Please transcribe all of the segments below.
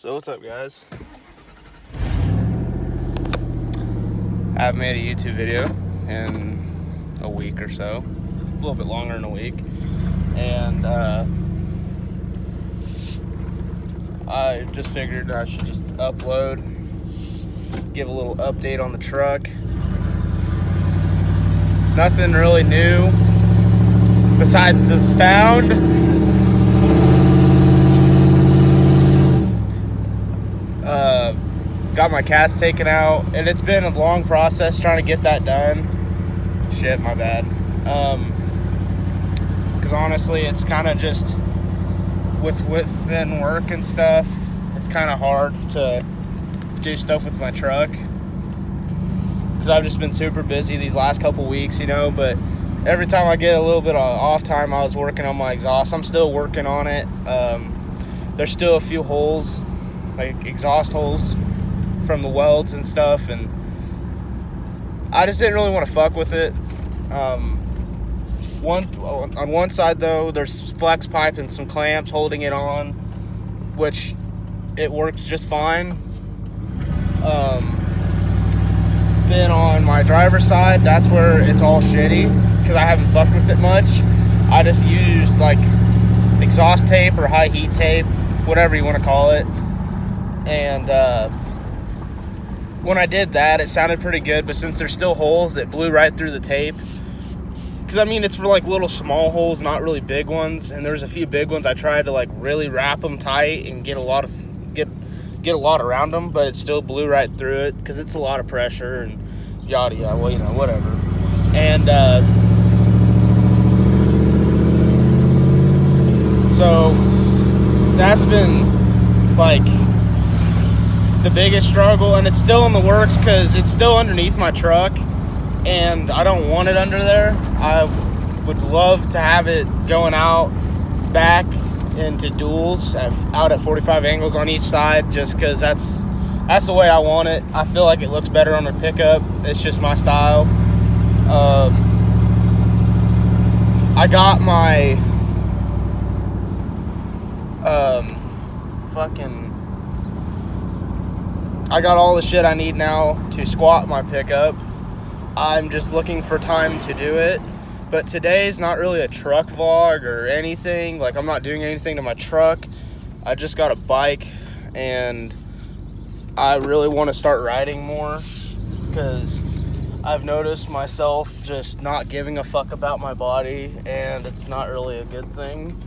So what's up, guys? I haven't made a YouTube video in a week or so, a little bit longer than a week, and I just figured I should just upload, give a little update on the truck. Nothing really new besides the sound. Got my cast taken out, and it's been a long process trying to get that done. Shit, my bad. Because honestly, it's kind of just within work and stuff, it's kind of hard to do stuff with my truck because I've just been super busy these last couple weeks, you know. But every time I get a little bit of off time, I was working on my exhaust. I'm still working on it. There's still a few holes, like exhaust holes from the welds and stuff, and I just didn't really want to fuck with it. On one side though, there's flex pipe and some clamps holding it on, which it works just fine. Then on my driver's side, that's where it's all shitty because I haven't fucked with it much. I just used like exhaust tape or high heat tape, whatever you want to call it, and when I did that, it sounded pretty good, but since there's still holes, it blew right through the tape. Because, I mean, it's for, like, little small holes, not really big ones. And there's a few big ones I tried to, like, really wrap them tight and get a lot around them, but it still blew right through it because it's a lot of pressure and yada yada, well, you know, whatever. And, so that's been, like, the biggest struggle, and it's still in the works because it's still underneath my truck and I don't want it under there. I would love to have it going out back into duals out at 45 angles on each side, just because that's the way I want it. I feel like it looks better on a pickup. It's just my style. I got my I got all the shit I need now to squat my pickup. I'm just looking for time to do it. But today's not really a truck vlog or anything. Like, I'm not doing anything to my truck. I just got a bike, and I really want to start riding more because I've noticed myself just not giving a fuck about my body, and it's not really a good thing.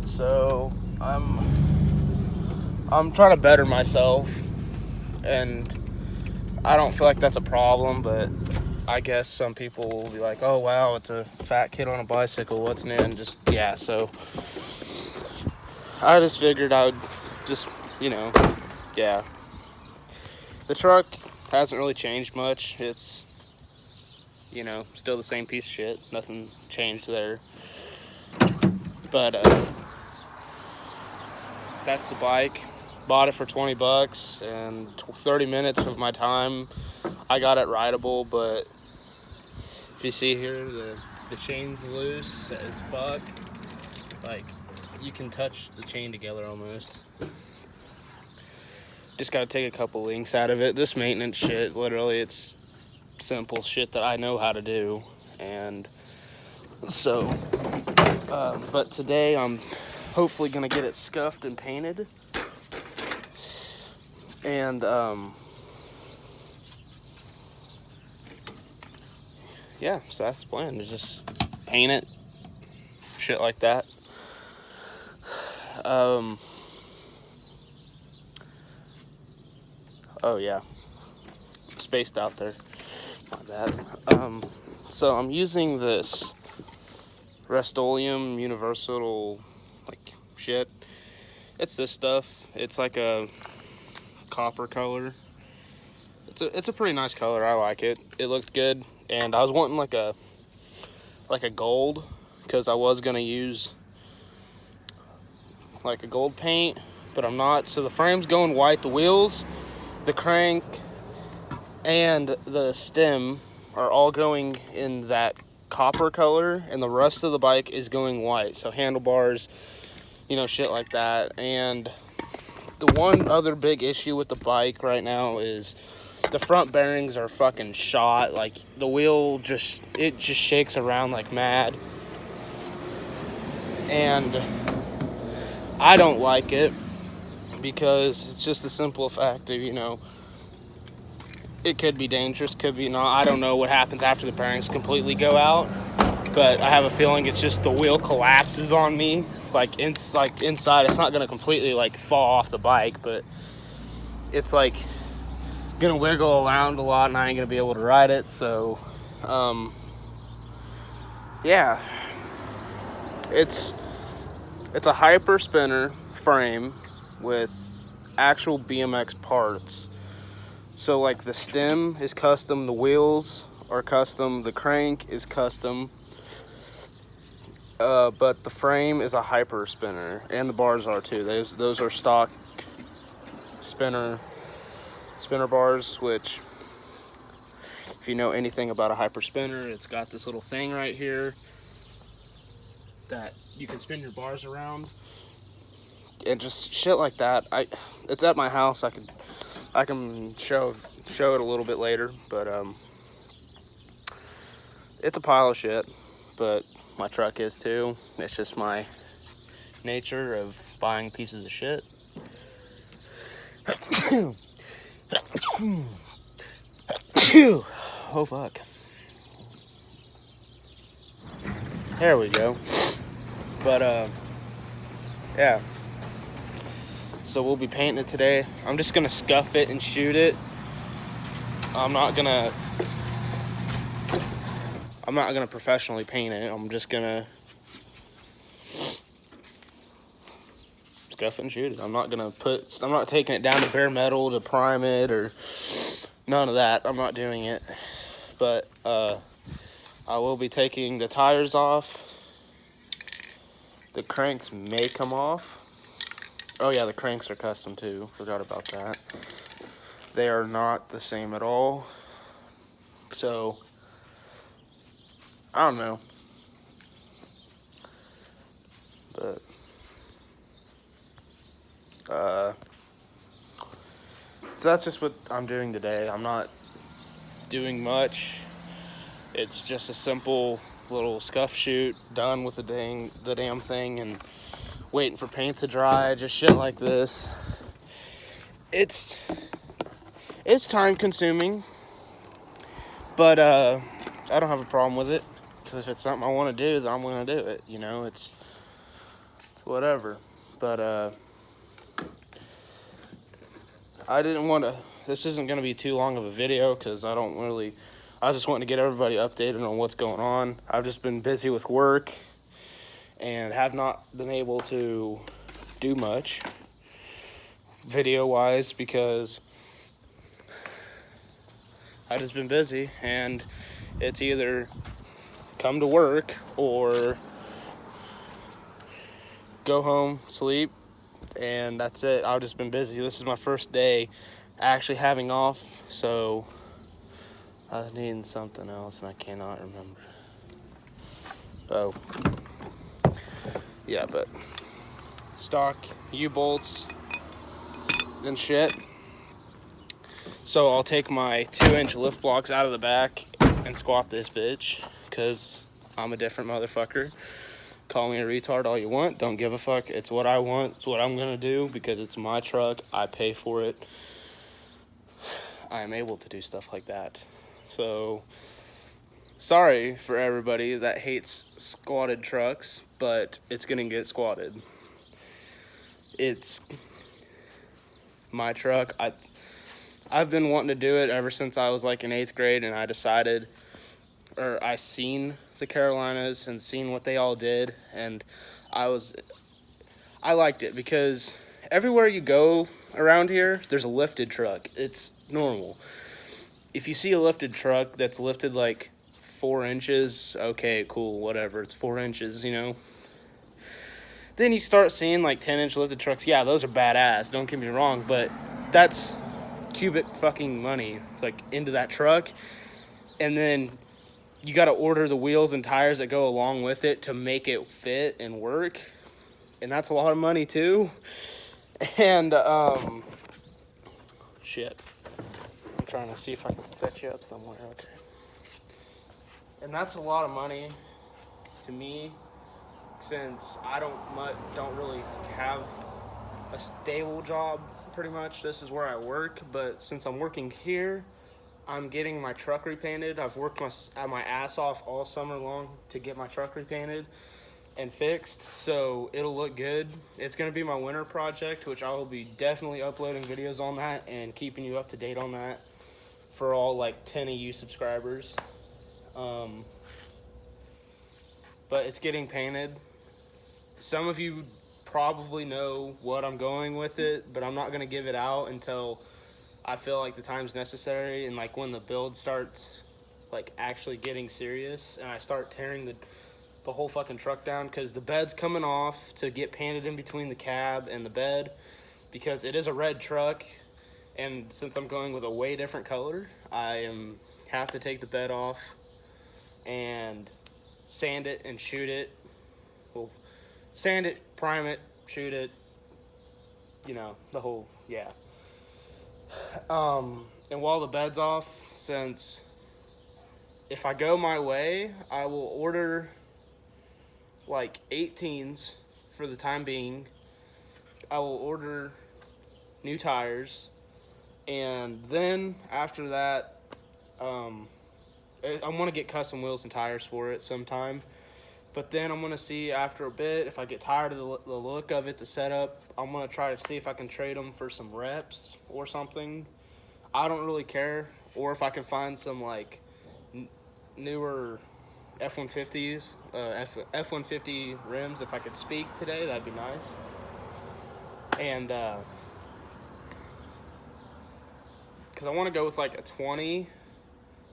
So I'm trying to better myself, and I don't feel like that's a problem, but I guess some people will be like, oh wow, it's a fat kid on a bicycle, what's new? And just, yeah, so I just figured I would just, you know, yeah. The truck hasn't really changed much. It's, you know, still the same piece of shit. Nothing changed there. But that's the bike. Bought it for $20, and 30 minutes of my time I got it rideable. But if you see here, the chain's loose as fuck. Like, you can touch the chain together almost. Just gotta take a couple links out of it. This maintenance shit, literally, it's simple shit that I know how to do. And so, but today I'm hopefully gonna get it scuffed and painted. And, yeah, so that's the plan, to just paint it, shit like that. Oh yeah, spaced out there, my bad. So I'm using this Rust-Oleum Universal, like, shit. It's this stuff. It's like a copper color. It's a pretty nice color. I like it. It looked good, and I was wanting like a gold, because I was gonna use like a gold paint, but I'm not. So the frame's going white. The wheels, the crank, and the stem are all going in that copper color, and the rest of the bike is going white. So handlebars, you know, shit like that. And the one other big issue with the bike right now is the front bearings are fucking shot. Like, the wheel just shakes around like mad. And I don't like it because it's just the simple fact of, you know, it could be dangerous, could be not. I don't know what happens after the bearings completely go out, but I have a feeling it's just the wheel collapses on me. Like inside, it's not gonna completely like fall off the bike, but it's like gonna wiggle around a lot, and I ain't gonna be able to ride it. So, yeah, it's a hyper spinner frame with actual BMX parts. So like the stem is custom, the wheels are custom, the crank is custom, but the frame is a hyper spinner, and the bars are too. Those are stock spinner bars, which, if you know anything about a hyper spinner, it's got this little thing right here that you can spin your bars around, and just shit like that. It's at my house. I can show it a little bit later, but it's a pile of shit. But my truck is too. It's just my nature of buying pieces of shit. Oh fuck. There we go. But yeah. So we'll be painting it today. I'm just gonna scuff it and shoot it. I'm not gonna professionally paint it. I'm just gonna scuff it and shoot it. I'm not taking it down to bare metal to prime it or none of that. I'm not doing it. But I will be taking the tires off. The cranks may come off. Oh yeah, the cranks are custom too. Forgot about that. They are not the same at all. So, I don't know. But, so that's just what I'm doing today. I'm not doing much. It's just a simple little scuff shoot, done with the damn thing, and waiting for paint to dry, just shit like this. It's time consuming, but I don't have a problem with it, because if it's something I want to do, then I'm going to do it, you know. It's whatever. But I didn't want to, this isn't going to be too long of a video, because I was just wanting to get everybody updated on what's going on. I've just been busy with work and have not been able to do much video-wise, because I've just been busy, and it's either come to work or go home, sleep, and that's it. I've just been busy. This is my first day actually having off, so I was needing something else and I cannot remember. Oh, yeah, but stock U-bolts and shit. So I'll take my 2-inch lift blocks out of the back and squat this bitch, because I'm a different motherfucker. Call me a retard all you want. Don't give a fuck. It's what I want. It's what I'm gonna do, because it's my truck. I pay for it. I am able to do stuff like that. So, sorry for everybody that hates squatted trucks, but it's gonna get squatted. It's my truck. I've been wanting to do it ever since I was like in 8th grade, and I seen the Carolinas and seen what they all did, and I liked it, because everywhere you go around here, there's a lifted truck. It's normal. If you see a lifted truck that's lifted like 4 inches, okay, cool, whatever, it's 4 inches, you know. Then you start seeing like 10-inch lifted trucks. Yeah, those are badass, don't get me wrong, but that's cubic fucking money, like, into that truck. And then you got to order the wheels and tires that go along with it to make it fit and work, and that's a lot of money too. And shit, I'm trying to see if I can set you up somewhere. Okay. And that's a lot of money to me, since I don't really have a stable job. Pretty much, this is where I work. But since I'm working here, I'm getting my truck repainted. I've worked my ass off all summer long to get my truck repainted and fixed, so it'll look good. It's gonna be my winter project, which I will be definitely uploading videos on that and keeping you up to date on that for all like 10 of you subscribers. But it's getting painted. Some of you probably know what I'm going with it, but I'm not gonna give it out until I feel like the time's necessary, and like when the build starts like actually getting serious and I start tearing the whole fucking truck down, because the bed's coming off to get painted in between the cab and the bed, because it is a red truck, and since I'm going with a way different color, have to take the bed off and sand it and shoot it. Well, sand it, prime it, shoot it, you know, the whole, yeah. And while the bed's off, since if I go my way, I will order like 18s for the time being. I will order new tires, and then after that, I want to get custom wheels and tires for it sometime. But then I'm going to see after a bit, if I get tired of the look of it, the setup, I'm going to try to see if I can trade them for some reps or something. I don't really care. Or if I can find some like newer F-150s, F-150 rims, if I could speak today, that'd be nice. And because I want to go with like a 20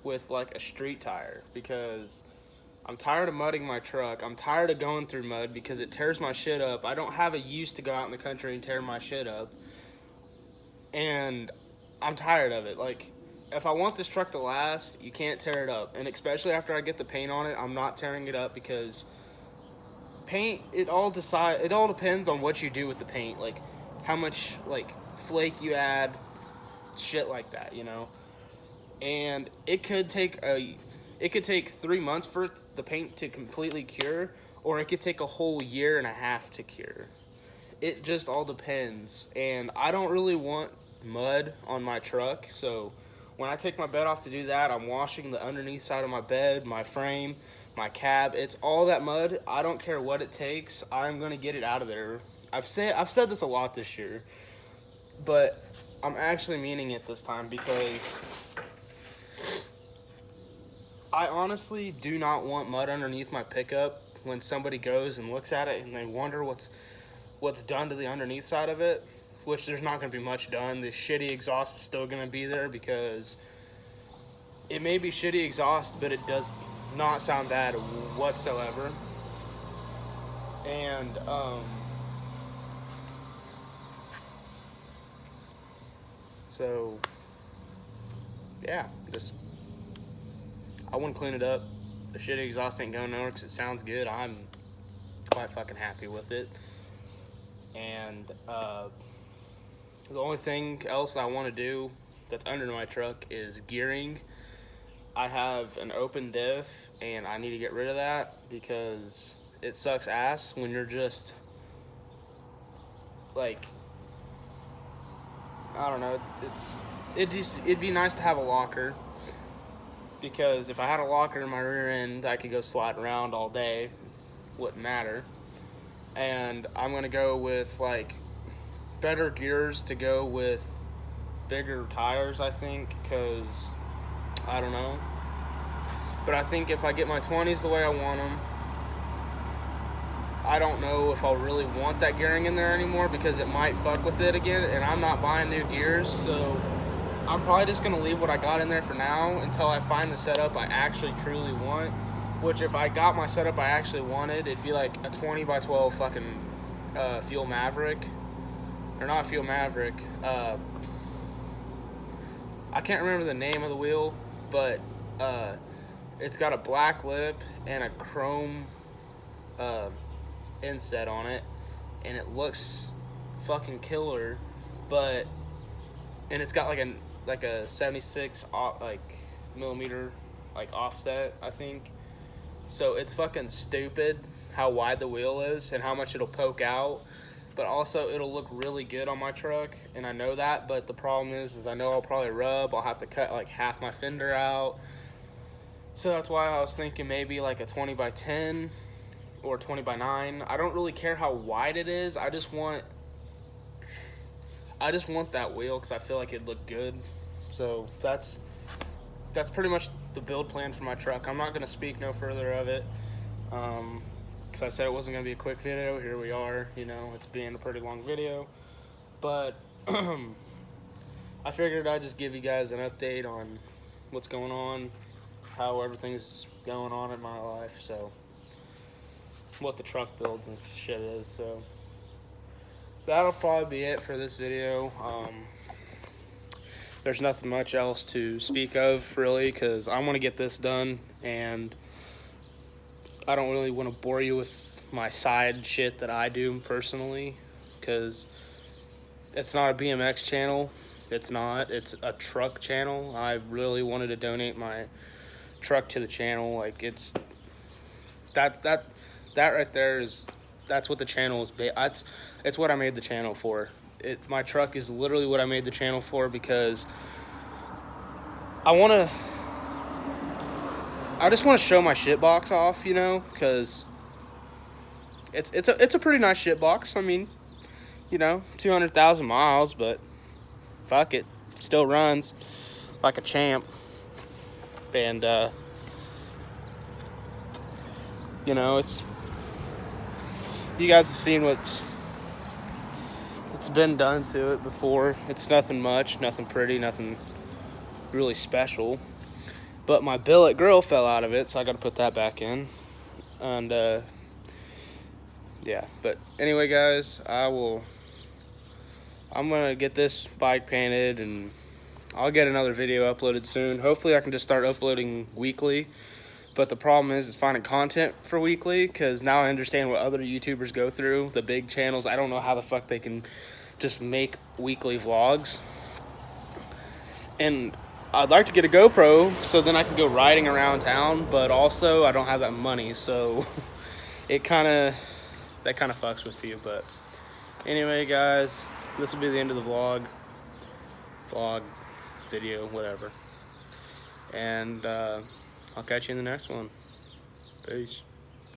with like a street tire, because I'm tired of mudding my truck. I'm tired of going through mud because it tears my shit up. I don't have a use to go out in the country and tear my shit up. And I'm tired of it. Like, if I want this truck to last, you can't tear it up. And especially after I get the paint on it, I'm not tearing it up, because paint, it all depends on what you do with the paint. Like, how much, like, flake you add, shit like that, you know? And it could take 3 months for the paint to completely cure, or it could take a whole year and a half to cure. It just all depends. And I don't really want mud on my truck, so when I take my bed off to do that, I'm washing the underneath side of my bed, my frame, my cab. It's all that mud. I don't care what it takes. I'm gonna get it out of there. I've said this a lot this year, but I'm actually meaning it this time, because I honestly do not want mud underneath my pickup when somebody goes and looks at it and they wonder what's done to the underneath side of it, which there's not going to be much done. The shitty exhaust is still going to be there, because it may be shitty exhaust, but it does not sound bad whatsoever. And so yeah, I want to clean it up. The shitty exhaust ain't going nowhere because it sounds good. I'm quite fucking happy with it. And the only thing else I want to do that's under my truck is gearing. I have an open diff, and I need to get rid of that, because it sucks ass when you're just like, I don't know, it'd be nice to have a locker, because if I had a locker in my rear end, I could go slide around all day, wouldn't matter. And I'm gonna go with like better gears to go with bigger tires, I think, because I don't know, but I think if I get my 20s the way I want them, I don't know if I'll really want that gearing in there anymore, because it might fuck with it again, and I'm not buying new gears, so I'm probably just going to leave what I got in there for now until I find the setup I actually truly want, which if I got my setup I actually wanted, it'd be like a 20 by 12 fucking Fuel Maverick, or not Fuel Maverick, I can't remember the name of the wheel, but it's got a black lip and a chrome inset on it, and it looks fucking killer, and it's got like a 76 millimeter like offset, I think. So it's fucking stupid how wide the wheel is and how much it'll poke out, but also it'll look really good on my truck, and I know that. But the problem is I know I'll probably rub. I'll have to cut like half my fender out. So that's why I was thinking maybe like a 20 by 10 or 20 by 9. I don't really care how wide it is. I just want that wheel because I feel like it'd look good. So that's pretty much the build plan for my truck. I'm not going to speak no further of it because I said it wasn't going to be a quick video. Here we are. You know, it's being a pretty long video. But I figured I'd just give you guys an update on what's going on, how everything's going on in my life, so what the truck builds and shit is. So that'll probably be it for this video. There's nothing much else to speak of really, because I want to get this done, and I don't really want to bore you with my side shit that I do personally, because it's not a BMX channel. It's a truck channel. I really wanted to donate my truck to the channel. Like, it's that right there is, that's what the channel is it's what I made the channel for. My truck is literally what I made the channel for, because I just want to show my shit box off, you know, because it's a pretty nice shit box. I mean, you know, 200,000 miles, but fuck it, still runs like a champ. And you know, you guys have seen what's been done to it before. It's nothing much, nothing pretty, nothing really special. But my billet grill fell out of it, so I got to put that back in. And yeah, but anyway, guys, I'm gonna get this bike painted, and I'll get another video uploaded soon. Hopefully I can just start uploading weekly. But the problem is finding content for weekly, because now I understand what other YouTubers go through, the big channels. I don't know how the fuck they can just make weekly vlogs. And I'd like to get a GoPro so then I can go riding around town, but also I don't have that money, so that kind of fucks with you. But anyway, guys, this will be the end of the vlog, video, whatever. And I'll catch you in the next one. Peace.